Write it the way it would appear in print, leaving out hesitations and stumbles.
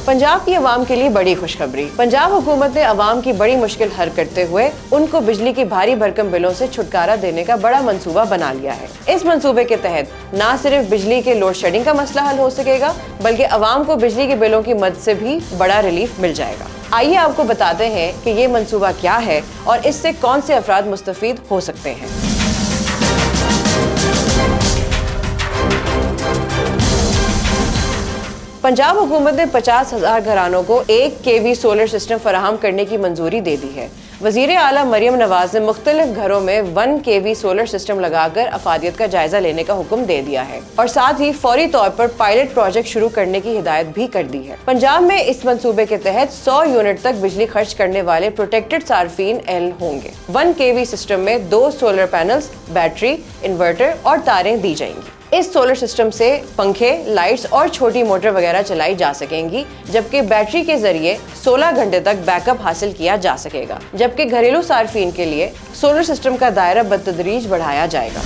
पंजाब की आवाम के लिए बड़ी खुशखबरी। पंजाब हुकूमत ने आवाम की बड़ी मुश्किल हल करते हुए उनको बिजली की भारी भरकम बिलों से छुटकारा देने का बड़ा मंसूबा बना लिया है। इस मंसूबे के तहत न सिर्फ बिजली के लोड शेडिंग का मसला हल हो सकेगा, बल्कि आवाम को बिजली के बिलों की मद से भी बड़ा रिलीफ मिल जाएगा। आइए आपको बताते हैं कि ये मंसूबा क्या है और इससे कौन से अफराद मुस्तफीद हो सकते हैं। पंजाब हुकूमत ने 50,000 घरानों को 1 kV सोलर सिस्टम फराहम करने की मंजूरी दे दी है। वजीर आला मरियम नवाज ने मुख्तलिफ घरों में 1 kV सोलर सिस्टम लगाकर अफादियत का जायजा लेने का हुक्म दे दिया है और साथ ही फौरी तौर पर पायलट प्रोजेक्ट शुरू करने की हिदायत भी कर दी है। पंजाब में इस मंसूबे के तहत 100 यूनिट तक बिजली खर्च करने वाले प्रोटेक्टेड सार्फिन एल होंगे। 1 kV सिस्टम में 2 सोलर पैनल्स, बैटरी, इन्वर्टर और तारें दी जाएंगी। इस सोलर सिस्टम से पंखे, लाइट्स और छोटी मोटर वगैरह चलाई जा सकेंगी, जबकि बैटरी के जरिए 16 घंटे तक बैकअप हासिल किया जा सकेगा। जबकि घरेलू सार्फिन के लिए सोलर सिस्टम का दायरा बतदरीज बढ़ाया जाएगा।